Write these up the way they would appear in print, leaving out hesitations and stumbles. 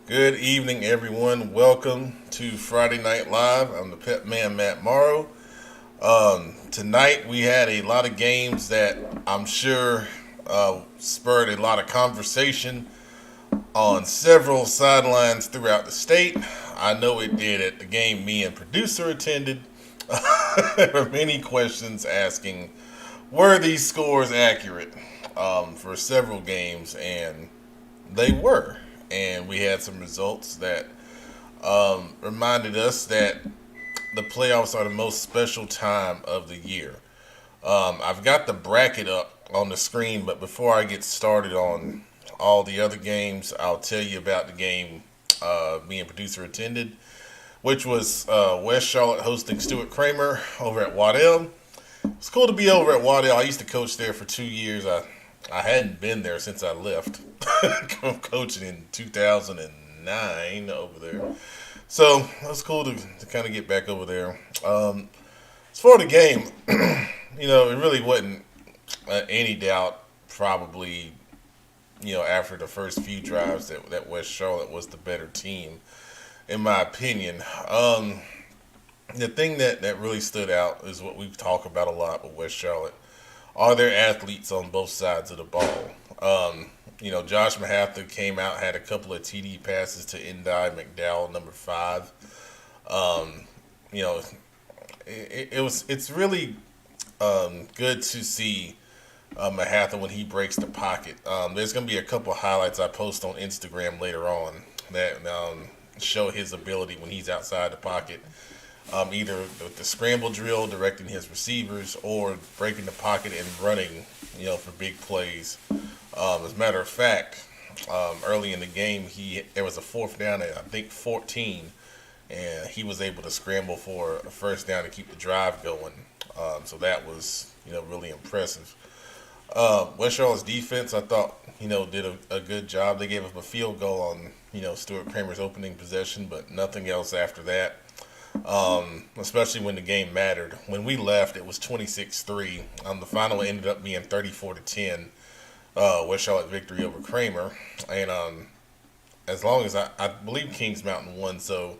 Good evening, everyone. Welcome to Friday Night Live. I'm the Pet Man, Matt Morrow. Tonight we had a lot of games that I'm sure spurred a lot of conversation on several sidelines throughout the state. I know it did at the game me and producer attended. There were many questions asking, were these scores accurate for several games? And they were. And we had some results that reminded us that the playoffs are the most special time of the year. I've got the bracket up on the screen, but before I get started on all the other games, I'll tell you about the game me and producer attended, which was West Charlotte hosting Stuart Kramer over at Waddell. It's cool to be over at Waddell. I used to coach there for 2 years. I hadn't been there since I left. I'm coaching in 2009 over there. So it was cool to kind of get back over there. As for the game, it really wasn't any doubt, probably, after the first few drives that West Charlotte was the better team, in my opinion. The thing that really stood out is what we've talked about a lot with West Charlotte are their athletes on both sides of the ball. Josh Mahatha came out, had a couple of TD passes to Endai McDowell, number 5. Um, you know, it's really good to see Mahatha when he breaks the pocket. There's going to be a couple of highlights I post on Instagram later on that show his ability when he's outside the pocket. Either with the scramble drill, directing his receivers, or breaking the pocket and running, for big plays. As a matter of fact, early in the game, there was a fourth down at I think 14, and he was able to scramble for a first down to keep the drive going. So that was really impressive. West Charlotte's defense, I thought, did a good job. They gave up a field goal on Stuart Kramer's opening possession, but nothing else after that. Especially when the game mattered. When we left, it was 26-3. The final ended up being 34-10. West Charlotte victory over Kramer, and as long as I believe Kings Mountain won, so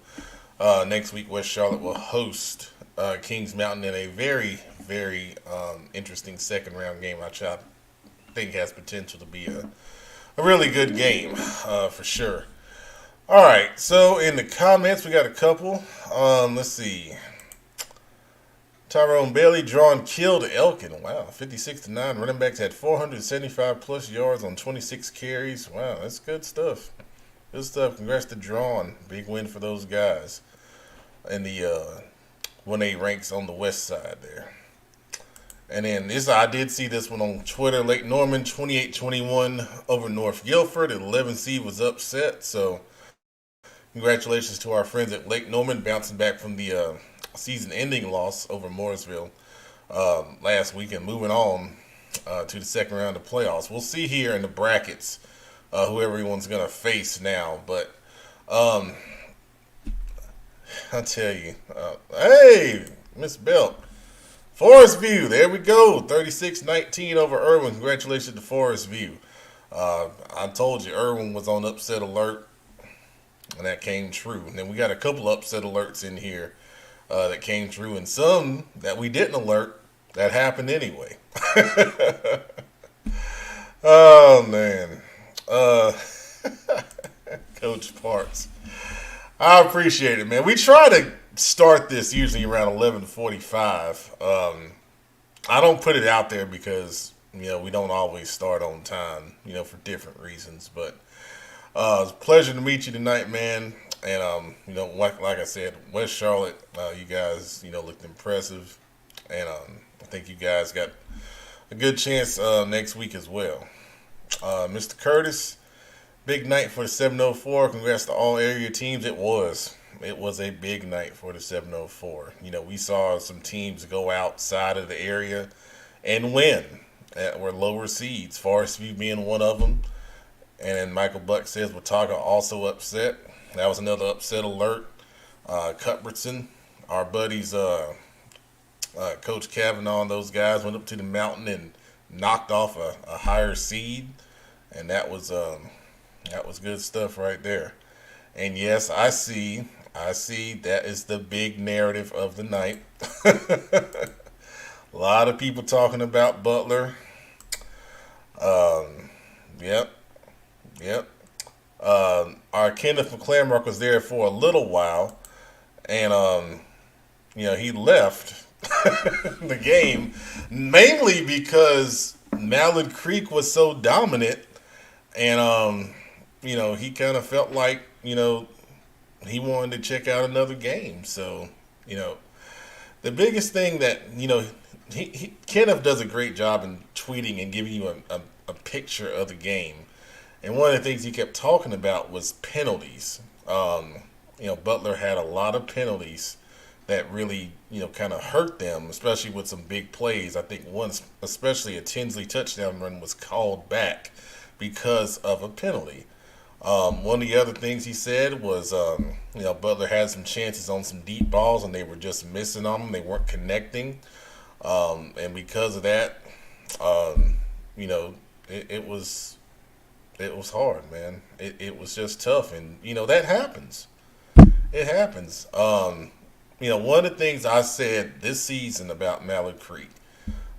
next week West Charlotte will host Kings Mountain in a very, very interesting second round game, which I think has potential to be a really good game for sure. All right, so in the comments, we got a couple. Let's see. Tyrone Bailey drawing kill to Elkin. Wow, 56-9. Running backs had 475 plus yards on 26 carries. Wow, that's good stuff. Good stuff. Congrats to Drawn. Big win for those guys in the 1A ranks on the west side there. And then I did see this one on Twitter. Lake Norman 28-21 over North Guilford. 11 seed was upset, so congratulations to our friends at Lake Norman bouncing back from the season-ending loss over Mooresville last week and moving on to the second round of playoffs. We'll see here in the brackets who everyone's going to face now. But I'll tell you, hey, Miss Belt, Forest View, there we go, 36-19 over Irwin. Congratulations to Forest View. I told you Irwin was on upset alert. And that came true. And then we got a couple upset alerts in here that came true, and some that we didn't alert that happened anyway. Oh man, Coach Parks, I appreciate it, man. We try to start this usually around 11:45. I don't put it out there because we don't always start on time, for different reasons, but. It's a pleasure to meet you tonight, man. And like I said, West Charlotte, you guys, looked impressive, and I think you guys got a good chance next week as well. Mr. Curtis, big night for the 704. Congrats to all area teams. It was a big night for the 704. We saw some teams go outside of the area and win that were lower seeds. Forest View being one of them. And then Michael Buck says Watauga also upset. That was another upset alert. Cuthbertson, our buddies, Coach Kavanaugh and those guys went up to the mountain and knocked off a higher seed, and that was good stuff right there. And yes, I see that is the big narrative of the night. A lot of people talking about Butler. Yep, yep. Our Kenneth McClamrock was there for a little while, and he left the game mainly because Mallard Creek was so dominant, and he kind of felt like he wanted to check out another game. So you know, the biggest thing that Kenneth does a great job in tweeting and giving you a picture of the game. And one of the things he kept talking about was penalties. Butler had a lot of penalties that really, kind of hurt them, especially with some big plays. I think once, especially a Tinsley touchdown run, was called back because of a penalty. One of the other things he said was, Butler had some chances on some deep balls and they were just missing on them. They weren't connecting. And because of that, it was hard, man. It was just tough. And, that happens. It happens. One of the things I said this season about Mallard Creek,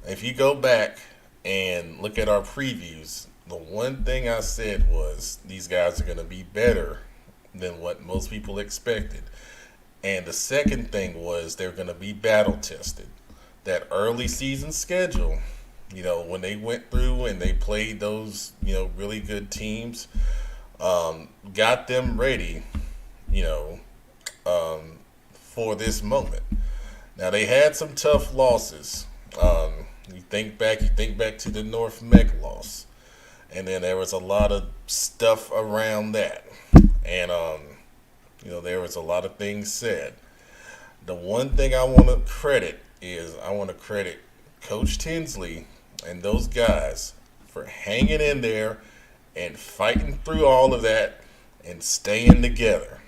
if you go back and look at our previews, the one thing I said was these guys are going to be better than what most people expected. And the second thing was they're going to be battle tested. That early season schedule, when they went through and they played those, really good teams, got them ready, for this moment. Now they had some tough losses. You think back to the North Mech loss, and then there was a lot of stuff around that, and there was a lot of things said. The one thing I want to credit is Coach Tinsley and those guys for hanging in there and fighting through all of that and staying together.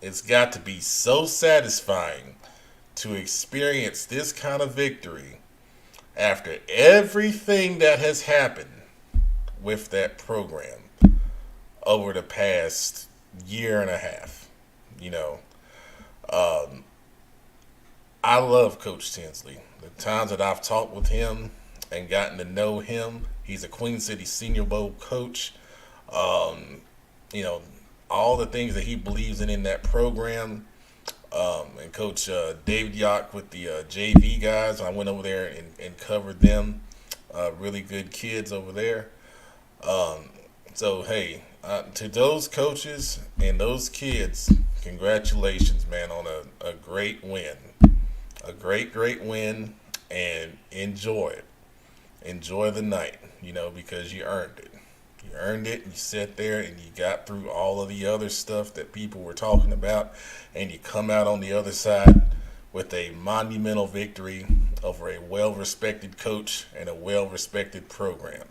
It's got to be so satisfying to experience this kind of victory after everything that has happened with that program over the past year and a half. I love Coach Tinsley. The times that I've talked with him and gotten to know him, he's a Queen City Senior Bowl coach. All the things that he believes in that program. And Coach David Yock with the JV guys. I went over there and covered them. Really good kids over there. To those coaches and those kids, congratulations, man, on a great win. A great win, and enjoy it. Enjoy the night, because you earned it. You earned it, and you sat there, and you got through all of the other stuff that people were talking about, and you come out on the other side with a monumental victory over a well-respected coach and a well-respected program.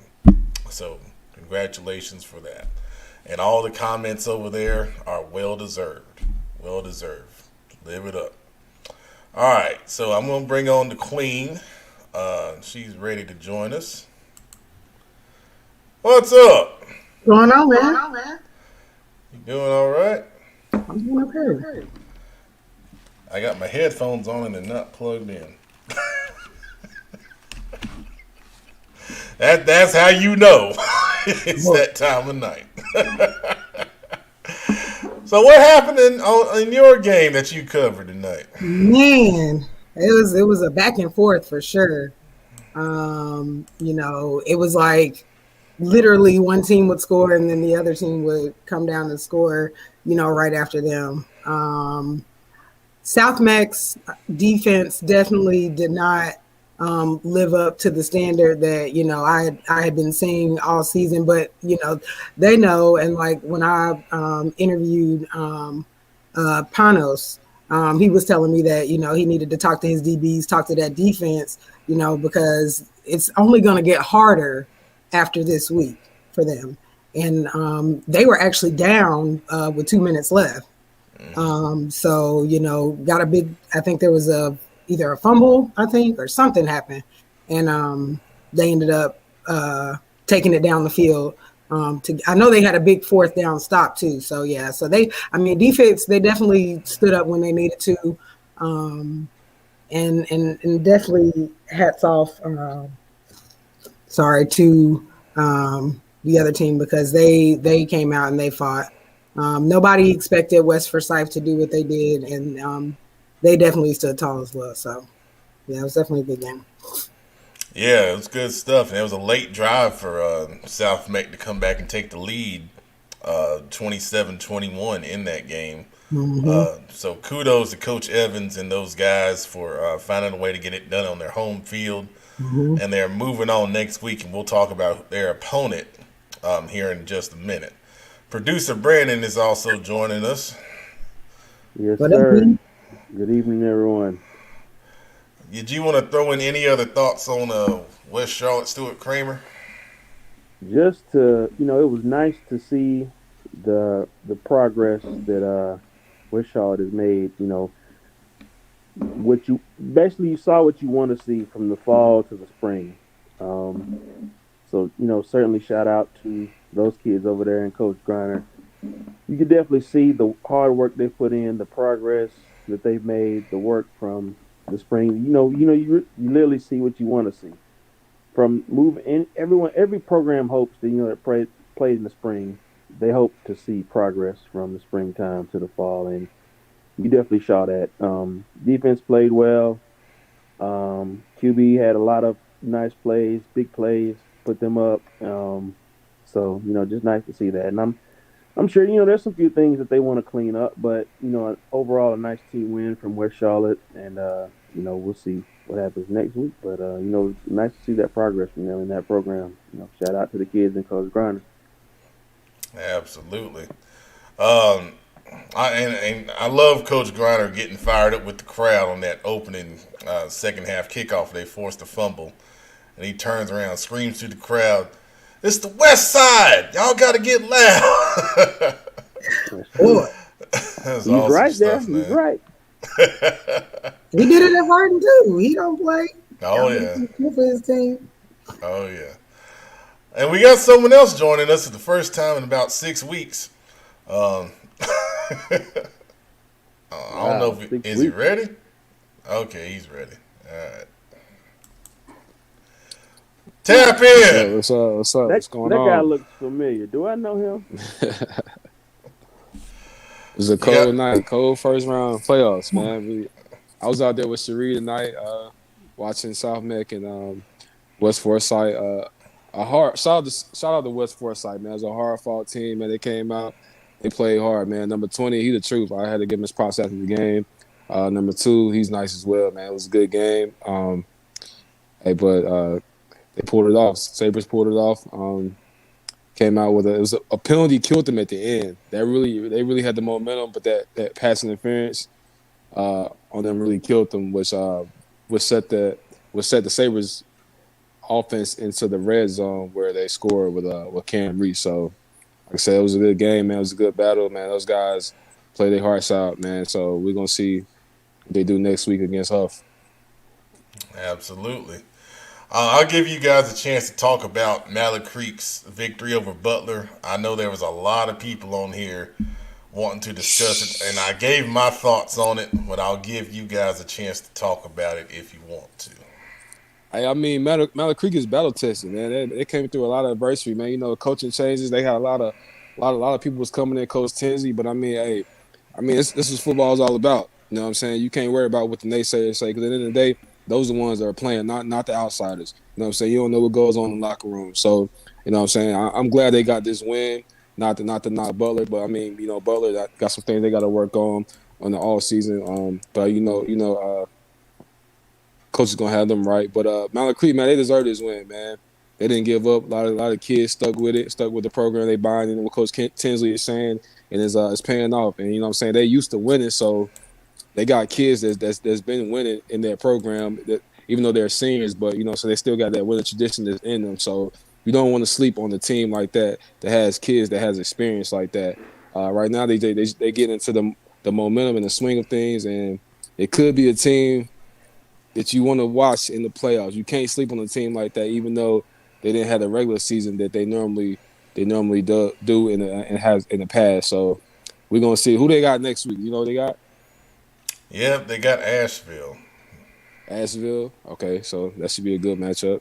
So, congratulations for that. And all the comments over there are well-deserved. Well-deserved. Live it up. All right, so I'm going to bring on the Queen. She's ready to join us. What's up? Going on, man? You doing all right? I'm doing okay. I got my headphones on and they're not plugged in. That's how you know it's that time of night. So what happened in your game that you covered tonight? Man, it was a back and forth for sure. It was like literally one team would score and then the other team would come down and score, right after them. South Mex defense definitely did not live up to the standard that, I had been seeing all season, but, they know. And like when I interviewed Panos, he was telling me that, he needed to talk to his DBs, talk to that defense, because it's only going to get harder after this week for them. And they were actually down with 2 minutes left. So, got a big, I think there was either a fumble, or something happened. And they ended up taking it down the field I know they had a big fourth down stop too. So yeah, so defense, they definitely stood up when they needed to. And definitely hats off to the other team, because they came out and they fought. Nobody expected West Forsyth to do what they did, and they definitely stood tall as well. So yeah, it was definitely a good game. Yeah, it was good stuff. And it was a late drive for South Meck to come back and take the lead, 27-21 in that game. So kudos to Coach Evans and those guys for finding a way to get it done on their home field. And they're moving on next week, and we'll talk about their opponent here in just a minute. Producer Brandon is also joining us. Yes, sir. Good evening, everyone. Did you want to throw in any other thoughts on West Charlotte Stuart Cramer? Just to, it was nice to see the progress that West Charlotte has made. You saw what you want to see from the fall to the spring. So certainly shout out to those kids over there and Coach Griner. You can definitely see the hard work they put in, the progress that they've made, the work from the spring. You literally see what you want to see from moving in. Every program hopes that that played in the spring, they hope to see progress from the springtime to the fall, and you definitely saw that. Defense played well. QB had a lot of nice plays, big plays, put them up. So just nice to see that, and I'm sure there's some few things that they want to clean up, but overall a nice team win from West Charlotte, and we'll see what happens next week. But nice to see that progress from them in that program. Shout out to the kids and Coach Griner. Absolutely. I love Coach Griner getting fired up with the crowd on that opening second half kickoff. They forced a fumble, and he turns around, screams to the crowd, "It's the West Side! Y'all got to get loud!" He's awesome right stuff, there. Man. He's right. He did it at Hardin too. He don't play. Oh yeah. For his team. Oh yeah. And we got someone else joining us for the first time in about 6 weeks. I don't know if is he ready? Okay, he's ready. All right. Tap in. What's up? What's going on? That guy looks familiar. Do I know him? It was a cold night, cold first round playoffs, man. I was out there with Cherie tonight, watching South Meck and West Forsyth. Shout out to West Forsyth, man. It was a hard fought team, man. They came out, they played hard, man. Number 20, he the truth. I had to give him his props after the game. Number 2, he's nice as well, man. It was a good game. They pulled it off. Sabres pulled it off. Came out with it was a penalty, killed them at the end. They really had the momentum, but that pass interference on them really killed them, which set the Sabres offense into the red zone where they scored with Cam Reese. So like I said, it was a good game, man. It was a good battle, man. Those guys play their hearts out, man. So we're gonna see what they do next week against Huff. Absolutely. I'll give you guys a chance to talk about Mallard Creek's victory over Butler. I know there was a lot of people on here wanting to discuss it, and I gave my thoughts on it, but I'll give you guys a chance to talk about it if you want to. I mean, Mallard Creek is battle tested, man. They came through a lot of adversity, man. Coaching changes. They had a lot of people was coming in, Coach Tinsley, but this is football is all about. You know what I'm saying? You can't worry about what the naysayers say, because at the end of the day, those are the ones that are playing, not the outsiders. You know what I'm saying? You don't know what goes on in the locker room. So, you know what I'm saying? I'm glad they got this win. Not to knock Butler, but I mean, Butler got some things they got to work on the all season. But coach is gonna have them right. But Mallard Creek, man, they deserve this win, man. They didn't give up. A lot of kids stuck with the program they buying in. What Coach Tinsley is saying, and it's paying off. And you know what I'm saying? They used to winning, so they got kids that's been winning in their program, that even though they're seniors, but so they still got that winning tradition that's in them. So you don't want to sleep on the team like that has kids, that has experience like that. Right now they get into the momentum and the swing of things, and it could be a team that you want to watch in the playoffs. You can't sleep on a team like that, even though they didn't have the regular season that they normally they normally do and has in the past. So we're gonna see who they got next week. You know who they got? Yeah, they got Asheville. Asheville. Okay, so that should be a good matchup.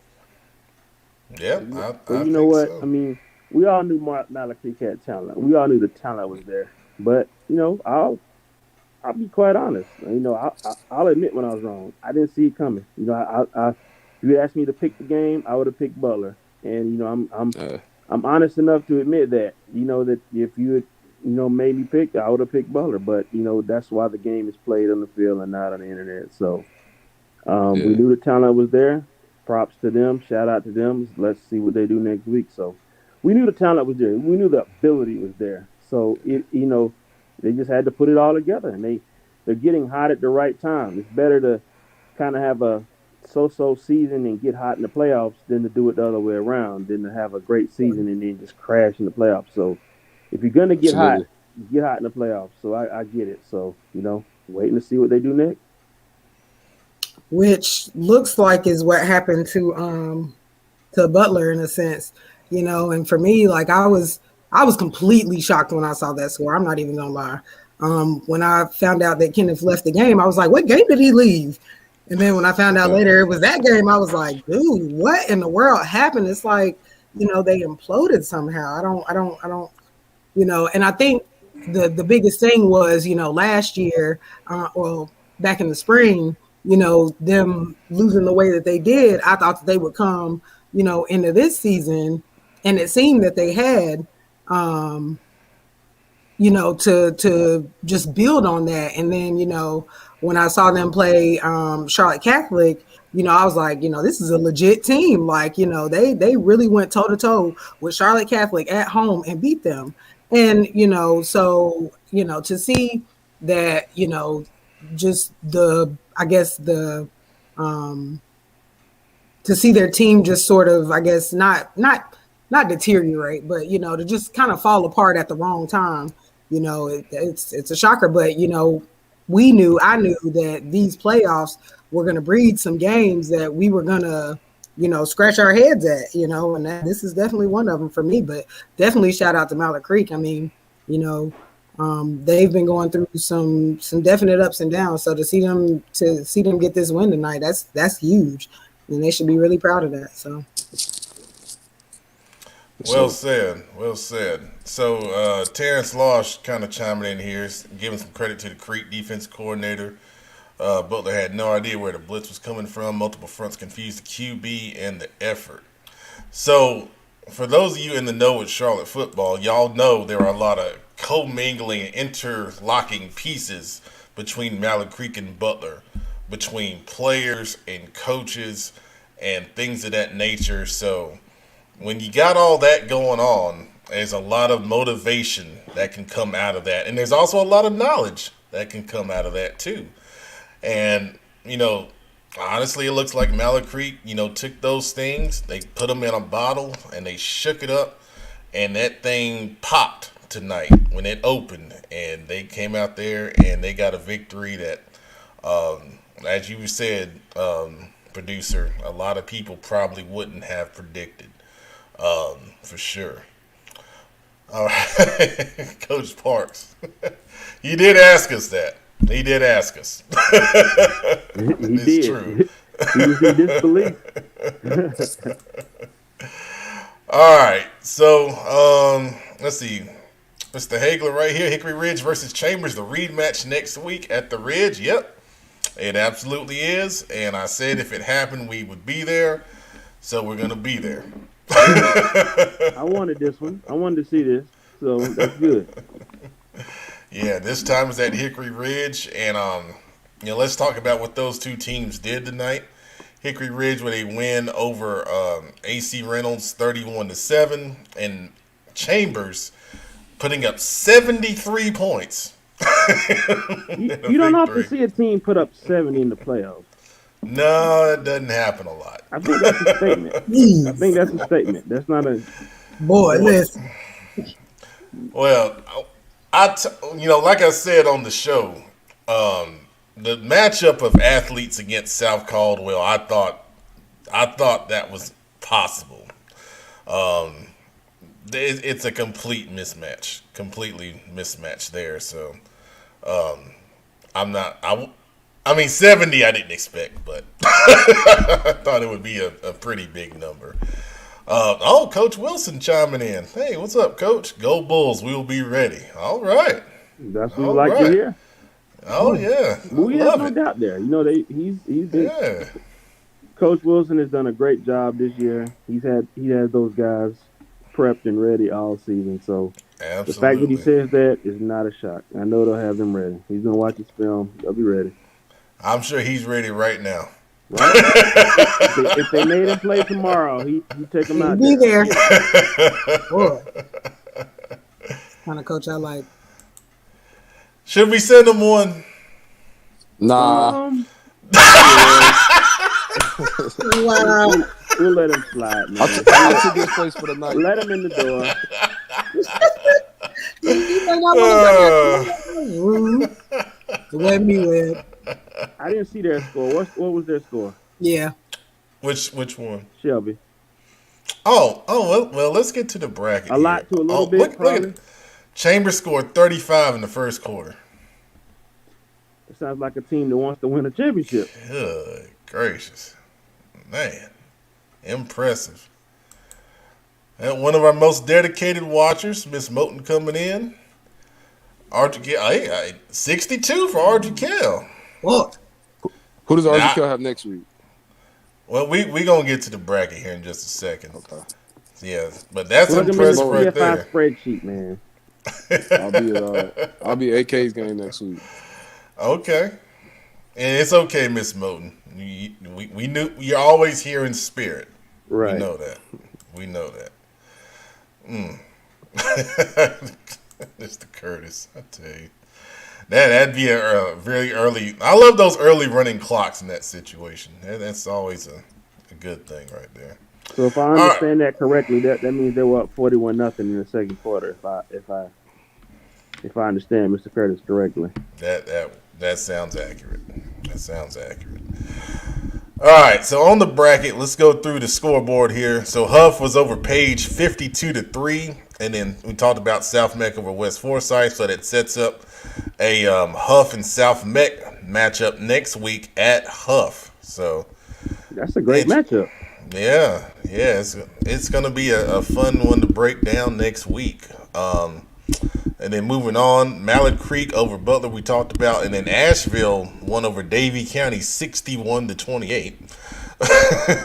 Yep, Well, I you know think what? so. I mean, we all knew Mala Creek had talent. We all knew the talent was there. But I'll be quite honest. I'll admit when I was wrong. I didn't see it coming. If you asked me to pick the game, I would have picked Butler. And Uh, I'm honest enough to admit that. That if you had, made me pick, I would have picked Butler. But that's why the game is played on the field and not on the internet. So we yeah. knew the talent was there. Props to them. Shout out to them. Let's see what they do next week. So we knew the talent was there. We knew the ability was there. So they just had to put it all together, and they're getting hot at the right time. It's better to kind of have a so-so season and get hot in the playoffs than to do it the other way around, than to have a great season and then just crash in the playoffs. So if you're gonna get hot in the playoffs. So I get it. So waiting to see what they do next. Which looks like is what happened to Butler in a sense, and for me, like I was completely shocked when I saw that score. I'm not even gonna lie. When I found out that Kenneth left the game, I was like, what game did he leave? And then when I found out later it was that game, I was like, dude, what in the world happened? It's like, they imploded somehow. I don't, and I think the biggest thing was, last year, back in the spring, them losing the way that they did, I thought that they would come, into this season, and it seemed that they had, to just build on that. And then, when I saw them play Charlotte Catholic, I was like, this is a legit team. Like, they really went toe to toe with Charlotte Catholic at home and beat them. And, so, to see that, just to see their team just sort of, I guess, not deteriorate, but, to just kind of fall apart at the wrong time, it's a shocker. But, I knew that these playoffs were going to breed some games that we were going to, scratch our heads at, and this is definitely one of them for me. But definitely shout out to Mallard Creek. I mean, they've been going through some definite ups and downs. So to see them get this win tonight, that's huge, and they should be really proud of that. So. Well said. Well said. So Terrence Losh kind of chiming in here, giving some credit to the Creek defense coordinator. Butler had no idea where the blitz was coming from. Multiple fronts confused the QB and the effort. So for those of you in the know with Charlotte football, y'all know there are a lot of commingling and interlocking pieces between Mallard Creek and Butler, between players and coaches and things of that nature. So when you got all that going on, there's a lot of motivation that can come out of that. And there's also a lot of knowledge that can come out of that too. And, honestly, it looks like Mallard Creek, took those things, they put them in a bottle, and they shook it up, and that thing popped tonight when it opened. And they came out there, and they got a victory that, as you said, producer, a lot of people probably wouldn't have predicted, for sure. All right, Coach Parks, you did ask us that. He did ask us. He did. True. He was in disbelief. All right. So, let's see. Mr. Hagler right here. Hickory Ridge versus Chambers. The rematch next week at the Ridge. Yep. It absolutely is. And I said if it happened, we would be there. So we're going to be there. I wanted this one. I wanted to see this. So that's good. Yeah, this time is at Hickory Ridge, and let's talk about what those two teams did tonight. Hickory Ridge with a win over AC Reynolds 31-7, and Chambers putting up 73 points. You don't often see a team put up 70 in the playoffs. No, it doesn't happen a lot. I think that's a statement. That's not a boy. Listen. Well, like I said on the show, the matchup of athletes against South Caldwell, I thought that was possible. it's a complete mismatch, completely mismatched there. So I'm not. I mean, 70 I didn't expect, but I thought it would be a pretty big number. Coach Wilson chiming in. Hey, what's up, Coach? Go Bulls. We'll be ready. All right. That's what we like to hear. Oh, yeah. We have no doubt there. You know, he's been. Yeah. Coach Wilson has done a great job this year. He has those guys prepped and ready all season. So Absolutely. the fact that he says that is not a shock. I know they'll have them ready. He's gonna watch his film. They'll be ready. I'm sure he's ready right now. Right? if they made him play tomorrow, he take him out. Be there. Boy. Kind of coach I like. Should we send him one? Nah. Wow. We'll let him slide, man. I took his place for the night. Let him in the door. You think I want to let me win. I didn't see their score. What was their score? Yeah. Which one? Shelby. Well, let's get to the bracket. A lot to a little bit, Look at probably. it. Chambers scored 35 in the first quarter. It sounds like a team that wants to win a championship. Good gracious. Man, impressive. And one of our most dedicated watchers, Miss Moten, coming in. 62 for RGK. What? Who does RGK have next week? Well, we going to get to the bracket here in just a second. Okay. Yeah, but that's Plug him impressive in right the there. CFI spreadsheet, man. I'll be AK's game next week. Okay. And it's okay, Miss Moten. We knew you're always here in spirit. Right. We know that. We know that. Mr. Curtis, I tell you. That'd be a very early. I love those early running clocks in that situation. That's always a good thing right there. So if I understand that correctly, that means they were up 41-0 in the second quarter. If I understand Mr. Curtis correctly. That sounds accurate. That sounds accurate. All right, so on the bracket, let's go through the scoreboard here. So Huff was over Page 52-3, and then we talked about South Meck over West Forsyth, so that sets up a Huff and South Meck matchup next week at Huff. So that's a great matchup. Yeah, it's gonna be a fun one to break down next week. And then moving on, Mallard Creek over Butler we talked about, and then Asheville won over Davie County 61-28.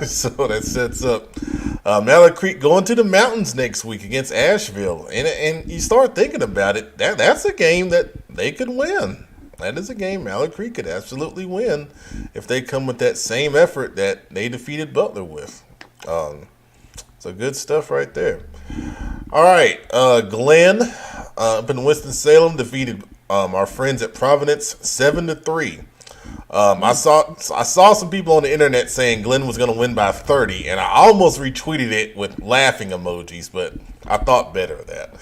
So that sets up Mallard Creek going to the mountains next week against Asheville, and you start thinking about it, that's a game that they could win. That is a game Mallard Creek could absolutely win if they come with that same effort that they defeated Butler with. So good stuff right there. All right, Glenn up in Winston-Salem defeated our friends at Providence 7-3. I saw some people on the internet saying Glenn was going to win by 30, and I almost retweeted it with laughing emojis, but I thought better of that.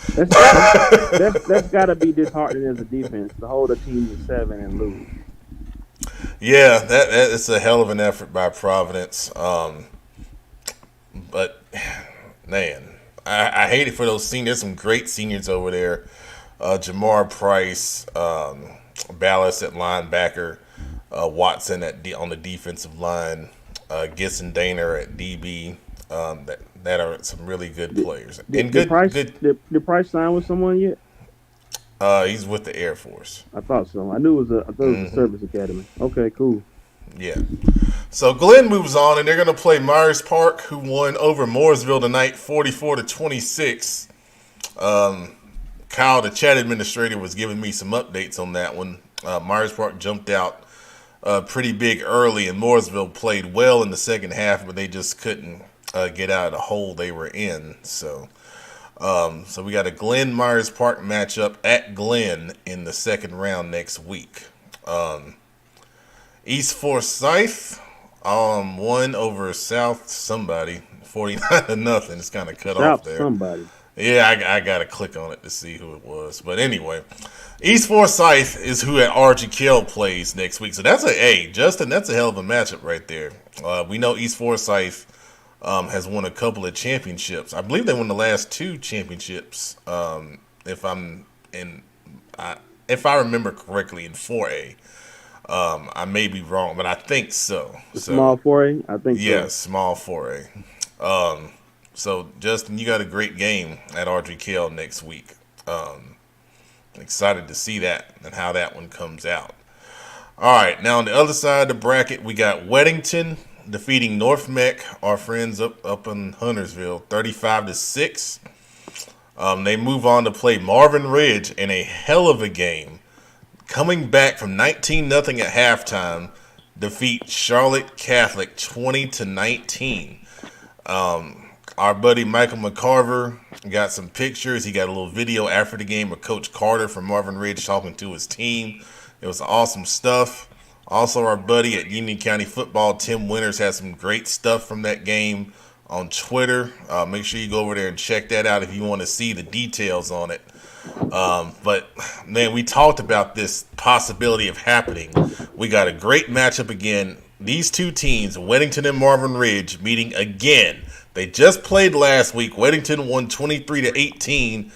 That's got to be disheartening as a defense to hold a team to 7 and lose. Yeah, that is a hell of an effort by Providence. But man, I hate it for those seniors. There's some great seniors over there. Jamar Price, Ballas at linebacker, Watson on the defensive line, Gisson Daner at DB. That are some really good players. Did Price sign with someone yet? He's with the Air Force. I thought so. I knew it was a service academy. Okay, cool. Yeah. So Glenn moves on, and they're going to play Myers Park, who won over Mooresville tonight, 44-26. Kyle, the chat administrator, was giving me some updates on that one. Myers Park jumped out pretty big early, and Mooresville played well in the second half, but they just couldn't get out of the hole they were in. So we got a Glenn Myers Park matchup at Glenn in the second round next week. East Forsyth won over South somebody 49-0. It's kind of cut off there. Somebody. Yeah, I got to click on it to see who it was. But anyway, East Forsyth is who at RGK plays next week. So Justin, that's a hell of a matchup right there. We know East Forsyth has won a couple of championships. I believe they won the last 2 championships. If I remember correctly, in 4A. I may be wrong, but I think so. Small 4A, I think. Yeah, so. small 4A. So Justin, you got a great game at RGKL next week. Excited to see that and how that one comes out. All right, now on the other side of the bracket, we got Weddington defeating North Mech, our friends up in Huntersville, 35-6. They move on to play Marvin Ridge in a hell of a game. Coming back from 19-0 at halftime, defeat Charlotte Catholic 20-19. Our buddy Michael McCarver got some pictures. He got a little video after the game of Coach Carter from Marvin Ridge talking to his team. It was awesome stuff. Also, our buddy at Union County Football, Tim Winters, has some great stuff from that game on Twitter. Make sure you go over there and check that out if you want to see the details on it. But, man, we talked about this possibility of happening. We got a great matchup again. These two teams, Weddington and Marvin Ridge, meeting again. They just played last week. Weddington won 23-18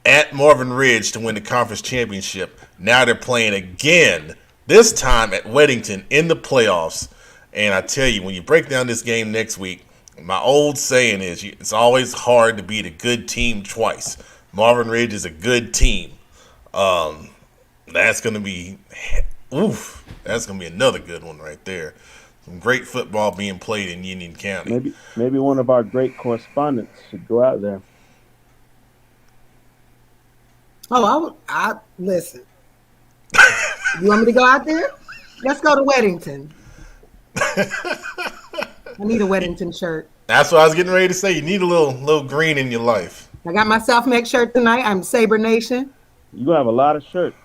at Marvin Ridge to win the conference championship. Now they're playing again, this time at Weddington in the playoffs. And I tell you, when you break down this game next week, my old saying is it's always hard to beat a good team twice. Marvin Ridge is a good team. That's going to be another good one right there. Some great football being played in Union County. Maybe one of our great correspondents should go out there. Oh, I listen. You want me to go out there? Let's go to Weddington. I need a Weddington shirt. That's what I was getting ready to say. You need a little green in your life. I got my South Mech shirt tonight. I'm Sabre Nation. You gonna have a lot of shirts.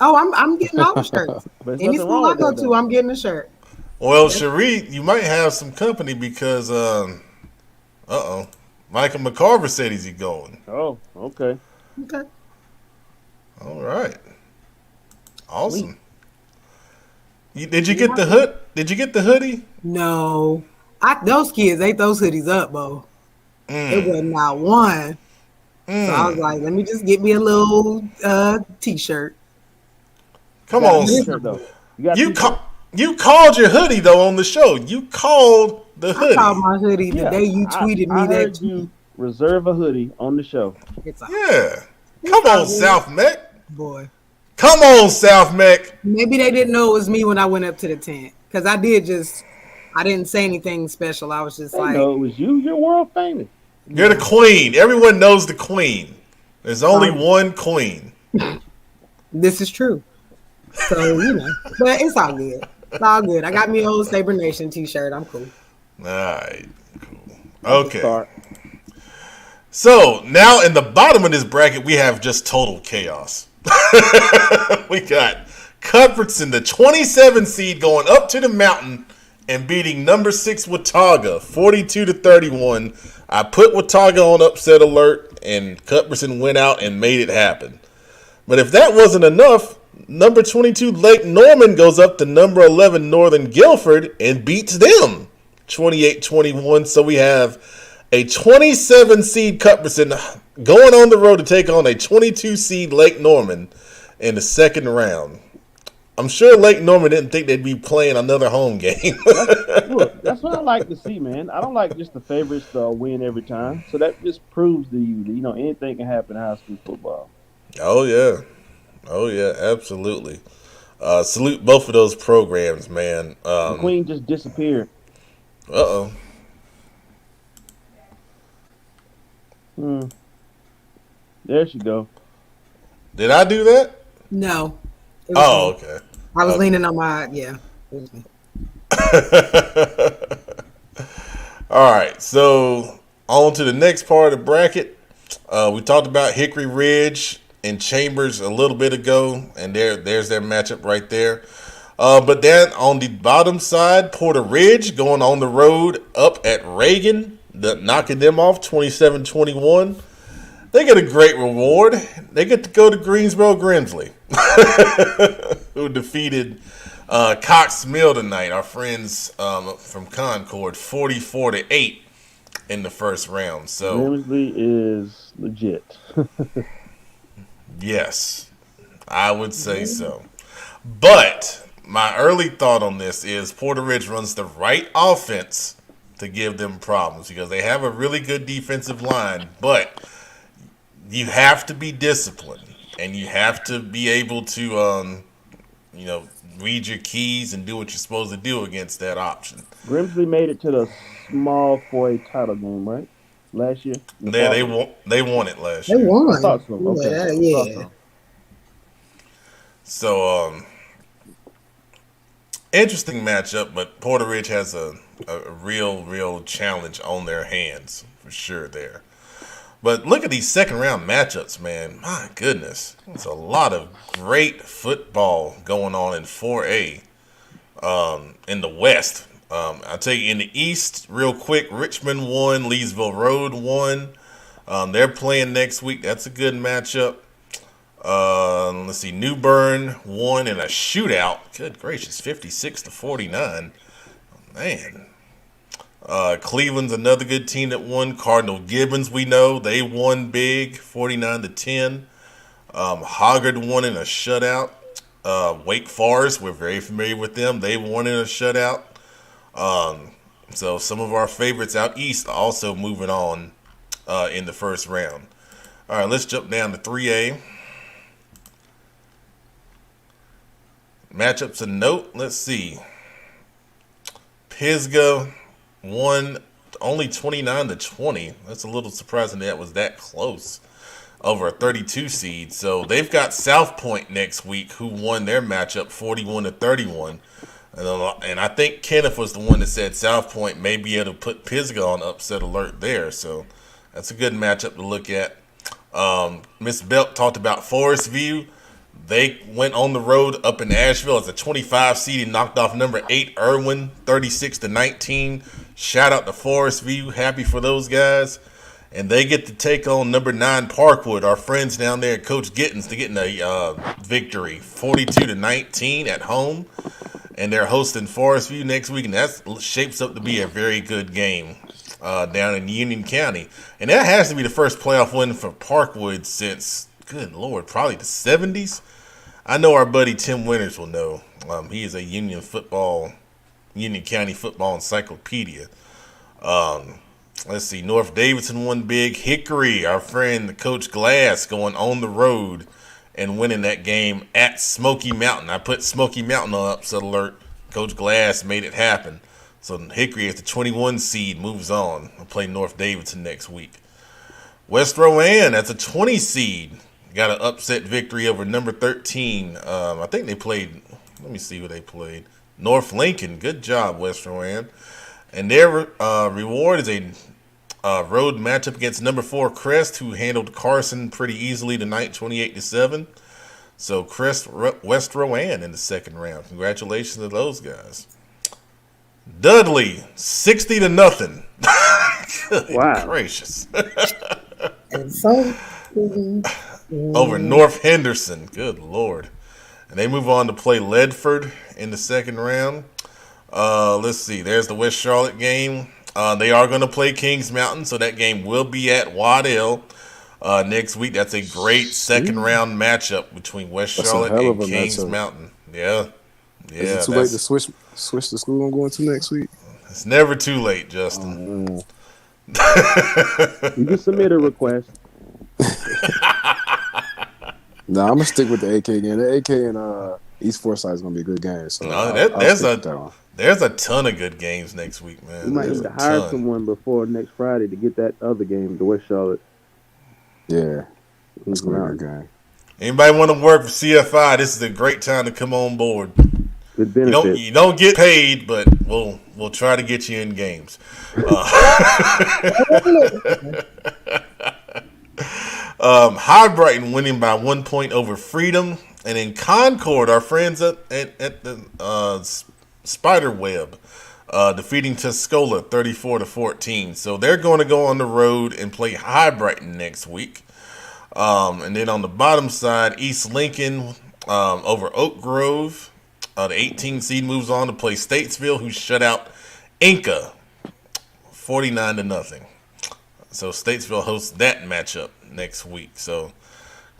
Oh, I'm getting all the shirts. Any school I go to, I'm getting a shirt. Well, Cherie, you might have some company because, Michael McCarver said he's going. Oh, okay. Okay. All right. Awesome. Did you get the hood? Did you get the hoodie? No. Those kids ate those hoodies up, Bo. It was not one. So I was like, let me just get me a little T-shirt. Come on. You called your hoodie, though, on the show. You called the hoodie. I called my hoodie the day you tweeted me I that. heard you reserve a hoodie on the show. Yeah. Come on, South Mech. Boy. Come on, South Mech. Maybe they didn't know it was me when I went up to the tent. Because I didn't say anything special. I was just I know it was you. You're world famous. You're the queen. Everyone knows the queen. There's only one queen. This is true. So, but it's all good. It's all good. I got me an old Sabre Nation T-shirt. I'm cool. All right. Cool. Okay. So now in the bottom of this bracket, we have just total chaos. We got Cuthbertson, the 27 seed, going up to the mountain and beating number 6 Watauga 42-31. I put Watauga on upset alert, and Cuthbertson went out and made it happen. But if that wasn't enough, number 22 Lake Norman goes up to number 11 Northern Guilford and beats them 28-21. So we have a 27 seed Cuthbertson going on the road to take on a 22 seed Lake Norman in the second round. I'm sure Lake Norman didn't think they'd be playing another home game. That's what I like to see, man. I don't like just the favorites to win every time. So that just proves to you that, anything can happen in high school football. Oh, yeah, absolutely. Salute both of those programs, man. The Queen just disappeared. Uh-oh. There she go. Did I do that? No. Oh, okay. I was leaning on my, It was me. All right, so on to the next part of the bracket. We talked about Hickory Ridge and Chambers a little bit ago, and there's their matchup right there. But then on the bottom side, Porter Ridge going on the road up at Reagan, knocking them off 27-21. They get a great reward. They get to go to Greensboro Grimsley, who defeated Cox Mill tonight, our friends from Concord, 44-8. in the first round. So Grimsley is legit. yes, I would say so. But my early thought on this is Porter Ridge runs the right offense to give them problems because they have a really good defensive line, but you have to be disciplined and you have to be able to, read your keys and do what you're supposed to do against that option. Grimsley made it to the small 4A title game, right? Last year? They won it last They year. won. I thought so. Okay. Yeah, I yeah. thought So, interesting matchup, but Porter Ridge has a real challenge on their hands for sure there. But look at these second round matchups, man. My goodness. There's a lot of great football going on in 4A in the West. I'll tell you, in the East, real quick, Richmond won, Leesville Road won. They're playing next week. That's a good matchup. Let's see, New Bern won in a shootout. Good gracious, 56-49. Man. Cleveland's another good team that won. Cardinal Gibbons, we know, they won big, 49-10. Hoggard won in a shutout. Wake Forest, we're very familiar with them. They won in a shutout. So some of our favorites out east are also moving on in the first round. All right, let's jump down to 3A. Matchups of note, let's see. Pisgah won only 29-20. That's a little surprising that was that close over a 32 seed. So they've got South Point next week, who won their matchup 41-31. And I think Kenneth was the one that said South Point may be able to put Pisgah on upset alert there. So that's a good matchup to look at. Miss Belt talked about Forest View. They went on the road up in Asheville as a 25 seed and knocked off number 8 Irwin 36-19. Shout out to Forest View. Happy for those guys. And they get to take on number 9 Parkwood, our friends down there, Coach Gittins, to get a victory 42-19 at home. And they're hosting Forest View next week, and that shapes up to be a very good game down in Union County. And that has to be the first playoff win for Parkwood since, good Lord, probably the 70s. I know our buddy Tim Winters will know. He is a Union County football encyclopedia. Let's see, North Davidson won big. Hickory, our friend Coach Glass, going on the road and winning that game at Smoky Mountain. I put Smoky Mountain on upset alert. Coach Glass made it happen. So Hickory, as the 21 seed, moves on. We'll play North Davidson next week. West Rowan, as a 20 seed, got an upset victory over number 13. I think they played, let me see who they played. North Lincoln. Good job, West Rowan. And their reward is a road matchup against number 4 Crest, who handled Carson pretty easily tonight, 28-7. So Crest, West Rowan in the second round. Congratulations to those guys. Dudley, 60-0. Good Wow. gracious. And so, Over North Henderson. Good Lord. And they move on to play Ledford in the second round. Let's see. There's the West Charlotte game. They are going to play Kings Mountain, so that game will be at Waddell next week. That's a great second round matchup between West Charlotte and Kings Mountain. Yeah. Is it too late to switch the school I'm going to next week? It's never too late, Justin. You can submit a request. No, I'm gonna stick with the AK game. The AK and East Forsyth is gonna be a good game. So there's a ton of good games next week, man. You might need to hire someone before next Friday to get that other game, the West Charlotte. Yeah, it's gonna be a good game. Anybody want to work for CFI? This is a great time to come on board. Good benefit. You don't get paid, but we'll try to get you in games. High Brighton winning by 1 point over Freedom, and in Concord, our friends at the Spiderweb defeating Tuscola 34-14. So they're going to go on the road and play High Brighton next week. And then on the bottom side, East Lincoln over Oak Grove. The 18 seed moves on to play Statesville, who shut out Inca 49-0. So Statesville hosts that matchup next week. So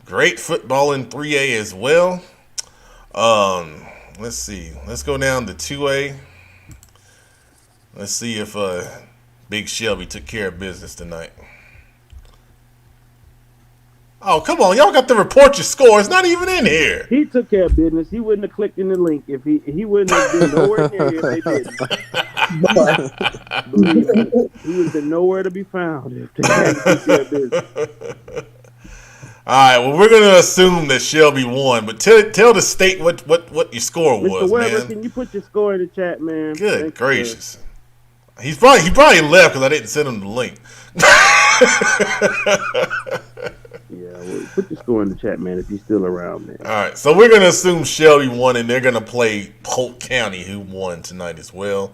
great football in 3A as well. Let's see. Let's go down to 2A. Let's see if Big Shelby took care of business tonight. Oh, come on. Y'all got to report your score. It's not even in here. He took care of business. He wouldn't have clicked in the link if he wouldn't have been nowhere near if they didn't. Believe me, he would have been nowhere to be found if they hadn't took care of business. All right, well, we're going to assume that Shelby won, but tell the state what your score was, Mr. Weber, man. can you put your score in the chat, man? Good Thank gracious. He probably left because I didn't send him the link. Yeah, well, put your score in the chat, man, if you're still around, man. All right, so we're going to assume Shelby won, and they're going to play Polk County, who won tonight as well.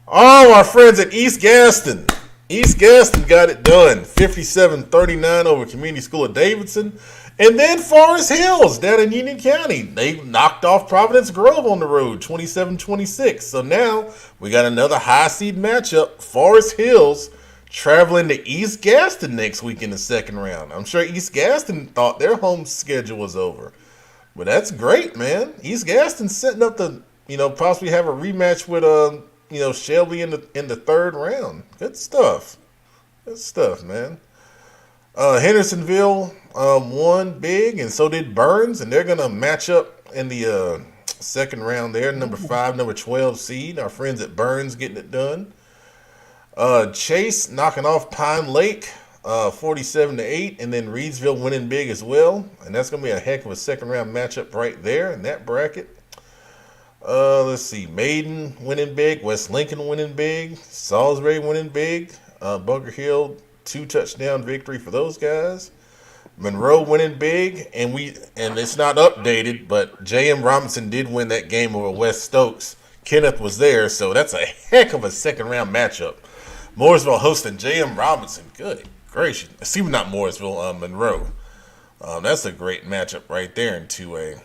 Oh, our friends at East Gaston. East Gaston got it done, 57-39 over Community School of Davidson. And then Forest Hills down in Union County. They knocked off Providence Grove on the road, 27-26. So now we got another high seed matchup. Forest Hills traveling to East Gaston next week in the second round. I'm sure East Gaston thought their home schedule was over. But that's great, man. East Gaston setting up to, possibly have a rematch with Shelby in the third round. Good stuff. Good stuff, man. Hendersonville won big, and so did Burns, and they're going to match up in the second round there. Number 5, number 12 seed. Our friends at Burns getting it done. Chase knocking off Pine Lake 47-8, and then Reedsville winning big as well. And that's going to be a heck of a second round matchup right there in that bracket. Let's see. Maiden winning big. West Lincoln winning big. Salisbury winning big. Bunker Hill 2-touchdown victory for those guys. Monroe winning big, and it's not updated, but J.M. Robinson did win that game over West Stokes. Kenneth was there, so that's a heck of a second round matchup. Mooresville hosting J.M. Robinson. Good gracious. See, not Mooresville, Monroe. That's a great matchup right there in 2A.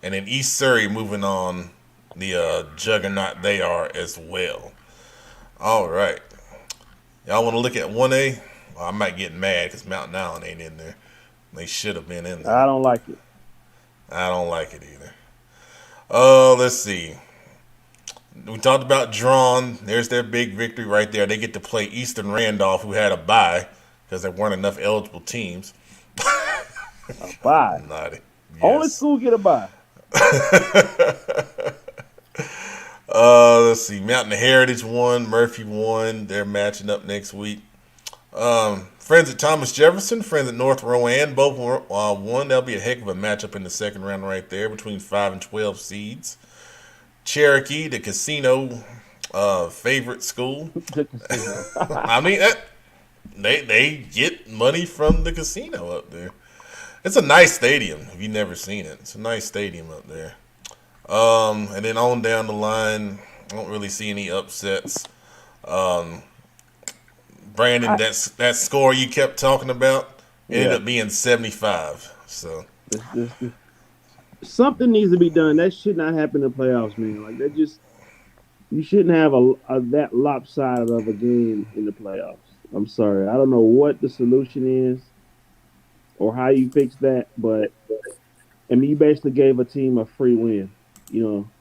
And then East Surrey moving on the juggernaut they are as well. All right. Y'all want to look at 1A? Well, I might get mad because Mountain Island ain't in there. They should have been in there. I don't like it. I don't like it either. Let's see. We talked about Drawn. There's their big victory right there. They get to play Eastern Randolph, who had a bye because there weren't enough eligible teams. A bye? Naughty. Yes. Only school get a bye. Let's see. Mountain Heritage won. Murphy won. They're matching up next week. Friends at Thomas Jefferson, friends at North Rowan, both won. That'll be a heck of a matchup in the second round right there between 5 and 12 seeds. Cherokee, the casino favorite school. I mean, they get money from the casino up there. It's a nice stadium if you've never seen it. It's a nice stadium up there. And then on down the line, I don't really see any upsets. Brandon, that score you kept talking about ended up being 75. So something needs to be done. That should not happen in the playoffs, man. Like that you shouldn't have that lopsided of a game in the playoffs. I'm sorry. I don't know what the solution is or how you fix that, but I mean, you basically gave a team a free win.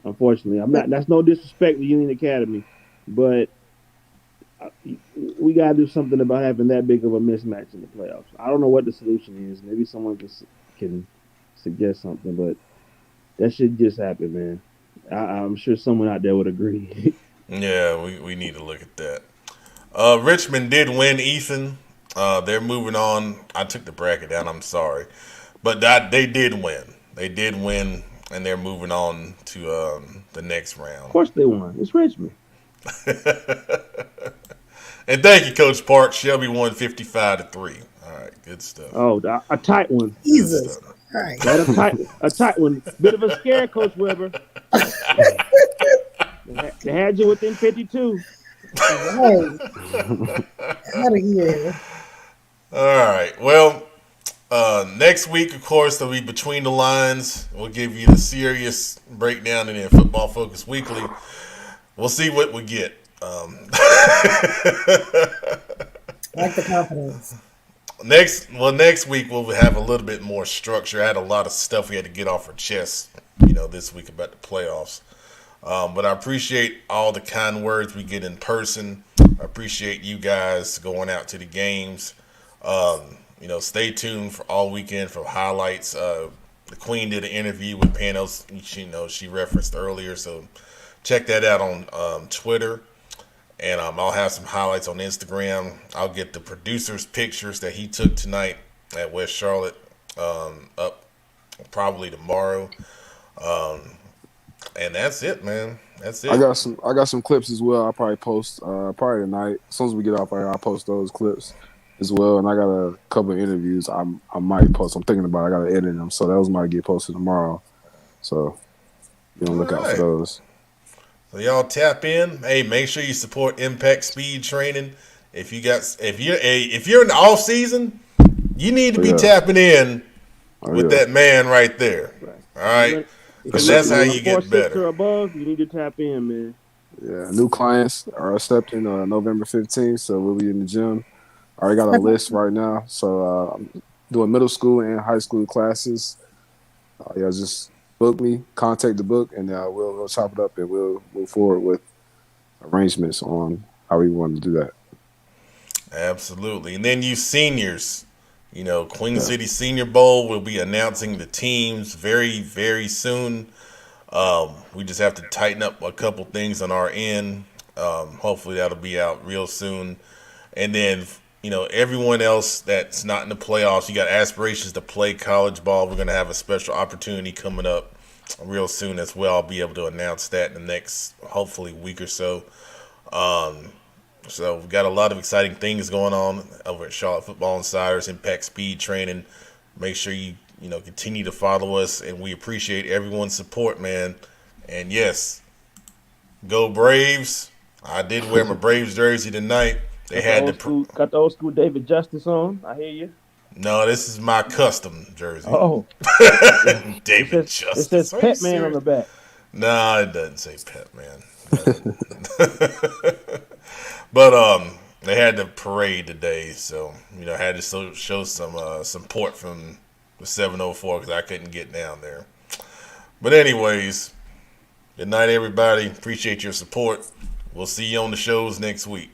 Unfortunately, that's no disrespect to Union Academy, but we gotta do something about having that big of a mismatch in the playoffs. I don't know what the solution is. Maybe someone can suggest something, but that should just happen, man. I'm sure someone out there would agree. Yeah, we need to look at that. Richmond did win, Ethan. They're moving on. I took the bracket down. I'm sorry, but they did win. They did win, and they're moving on to the next round. Of course they won. It's Richmond. And thank you, Coach Park. Shelby won 55-3. All right, good stuff. Oh, a tight one. Jesus. All right. A tight one. Bit of a scare, Coach Weber. They had you within 52. Right. Out of here. All right. Well, next week, of course, there'll be Between the Lines. We'll give you the serious breakdown in Football Focus Weekly. We'll see what we get. Like the confidence. Next week we'll have a little bit more structure. I had a lot of stuff we had to get off our chest, this week about the playoffs. But I appreciate all the kind words we get in person. I appreciate you guys going out to the games. Stay tuned for all weekend for highlights. The Queen did an interview with Panos, she referenced earlier, so check that out on Twitter. And I'll have some highlights on Instagram. I'll get the producer's pictures that he took tonight at West Charlotte up probably tomorrow. And that's it, man. That's it. I got some clips as well. I'll probably post probably tonight. As soon as we get off air, I'll post those clips as well. And I got a couple of interviews I might post. I'm thinking about it. I got to edit them. So those might get posted tomorrow. So look out for those. So y'all tap in. Hey, make sure you support Impact Speed Training. If you're in the off season, you need to be tapping in with that man right there. Right. All right, because that's how you get better. Or above, you need to tap in, man. Yeah, new clients are accepting November 15th, so we'll be in the gym. I already got a list right now, so I'm doing middle school and high school classes. Just book me, contact the book, and we'll chop it up and we'll move forward with arrangements on how we want to do that. Absolutely. And then you seniors, Queen City Senior Bowl will be announcing the teams very, very soon. We just have to tighten up a couple things on our end. Hopefully that'll be out real soon. And then, everyone else that's not in the playoffs, you got aspirations to play college ball. We're going to have a special opportunity coming up real soon as well. I'll be able to announce that in the next, hopefully, week or so. So we've got a lot of exciting things going on over at Charlotte Football Insiders, Impact Speed Training. Make sure you continue to follow us, and we appreciate everyone's support, man. And yes, go Braves! I did wear my Braves jersey tonight. Got the old school David Justice on. I hear you. No, this is my custom jersey. Oh, David Justice. It says Pet Man on the back. No, it doesn't say Pet Man. But they had the parade today, so I had to show some support from the 704 because I couldn't get down there. But anyways, good night, everybody. Appreciate your support. We'll see you on the shows next week.